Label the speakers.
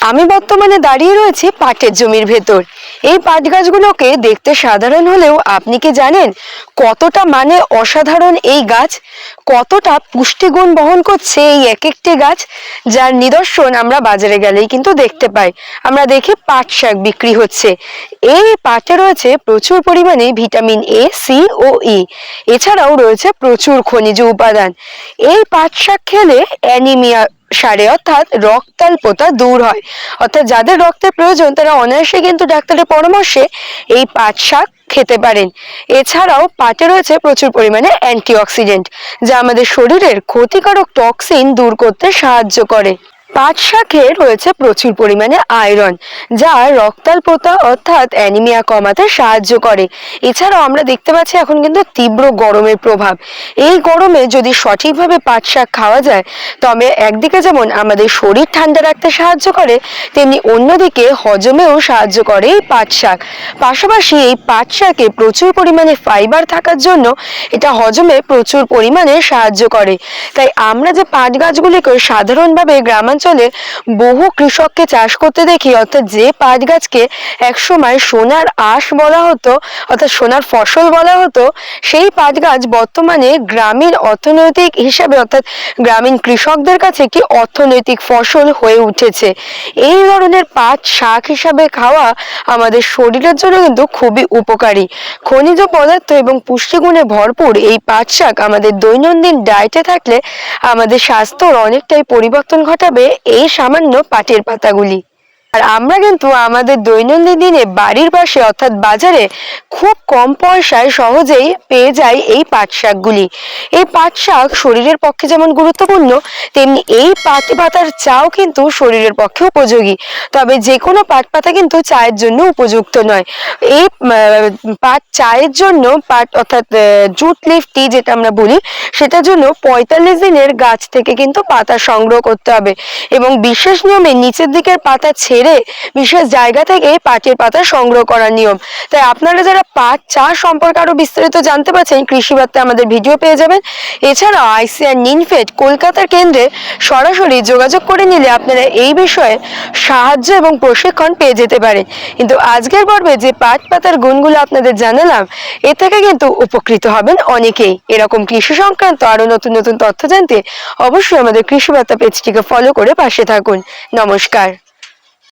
Speaker 1: আমি বর্তমানে দাঁড়িয়ে রয়েছি পাটের জমির ভেতর। এই পাট গাছগুলোকে দেখতে সাধারণ হলেও আপনি কি জানেন কতটা অসাধারণ এই গাছ, কতটা পুষ্টিগুণ বহন করছে এই এক একটি গাছ, যার নিদর্শন আমরা বাজারে গেলেই কিন্তু দেখতে পাই। আমরা দেখি পাট শাক বিক্রি হচ্ছে। এই পাটে রয়েছে প্রচুর পরিমাণে ভিটামিন এ, সি ও ই। এছাড়াও রয়েছে প্রচুর খনিজ উপাদান। এই পাট শাক খেলে অ্যানিমিয়া সারে অর্থাৎ রক্তাল্পতা দূর হয়। অর্থাৎ যাদের রক্তের প্রয়োজন তারা অনায়াসে কিন্তু ডাক্তারের পরামর্শে এই পাট শাক খেতে পারেন। এছাড়াও পাটে রয়েছে প্রচুর পরিমাণে অ্যান্টিঅক্সিডেন্ট, যা আমাদের শরীরের ক্ষতিকারক টক্সিন দূর করতে সাহায্য করে। পাট শাকে রয়েছে প্রচুর পরিমাণে আয়রন, যা রক্তাল্পতা অর্থাৎ অ্যানিমিয়া কমাতে সাহায্য করে। এছাড়াও আমরা দেখতে পাচ্ছি এখন কিন্তু তীব্র গরমের প্রভাব। এই গরমে যদি সঠিকভাবে পাট শাক খাওয়া যায় তবে একদিকে যেমন আমাদের শরীর ঠান্ডা রাখতে সাহায্য করে, তেমনি অন্যদিকে হজমেও সাহায্য করে এই পাট শাক। পাশাপাশি এই পাট শাকে প্রচুর পরিমাণে ফাইবার থাকার জন্য এটা হজমে প্রচুর পরিমাণে সাহায্য করে। তাই আমরা যে পাট গাছগুলিকে সাধারণভাবে গ্রামাঞ্চলে বহু কৃষককে চাষ করতে দেখি, অর্থাৎ যে পাট গাছকে একসময় সোনার আঁশ বলা হতো, অর্থাৎ সোনার ফসল বলা হতো, সেই পাট গাছ বর্তমানে গ্রামীণ অর্থনৈতিক হিসাবে অর্থাৎ গ্রামীণ কৃষকদের কাছে একটি অর্থনৈতিক ফসল হয়ে উঠেছে। এই ধরনের পাট শাক হিসাবে খাওয়া আমাদের শরীরের জন্য কিন্তু খুবই উপকারী। খনিজ পদার্থ এবং পুষ্টিগুণে ভরপুর এই পাট শাক আমাদের দৈনন্দিন ডায়েটে থাকলে আমাদের স্বাস্থ্যর অনেকটাই পরিবর্তন ঘটাবে এই সামান্য পাটের পাতাগুলি। আর আমরা কিন্তু আমাদের দৈনন্দিন দিনে বাড়ির পাশে অর্থাৎ বাজারে খুব কম পয়সায় সহজেই পেয়ে যাই এই পাট শাকগুলি। এই পাট শাক শরীরের পক্ষে যেমন গুরুত্বপূর্ণ, তেমনি এই পাট পাতার চাও কিন্তু শরীরের পক্ষে উপযোগী। তবে যে কোনো পাট পাতা কিন্তু চায়ের জন্য উপযুক্ত নয়। এই পাট চায়ের জন্য পাট অর্থাৎ জুট লিফ টি যেটা আমরা বলি, সেটার জন্য 45 দিনের গাছ থেকে কিন্তু পাতা সংগ্রহ করতে হবে এবং বিশেষ নিয়মে নিচের দিকের পাতা ছেড়ে বিশেষ জায়গা থেকে পাটের পাতা সংগ্রহ করার নিয়ম। তাই আপনারা যারা পাট চাষ সম্পর্কে আরো বিস্তারিত জানতে পারছেন, কৃষি বার্তায় আমাদের ভিডিও পেয়ে যাবেন। এছাড়াও আইসিআর নিনফেড কলকাতার কেন্দ্রে সরাসরি যোগাযোগ করে নিলে আপনারা এই বিষয়ে সাহায্য এবং প্রশিক্ষণ পেয়ে যেতে পারেন। কিন্তু আজকের পর্বে যে পাট পাতার গুণগুলো আপনাদের জানালাম, এ থেকে কিন্তু উপকৃত হবেন অনেকেই। এরকম কৃষি সংক্রান্ত আরো নতুন নতুন তথ্য জানতে অবশ্যই আমাদের কৃষি বার্তা পেজটিকে ফলো করে পাশে থাকুন। নমস্কার।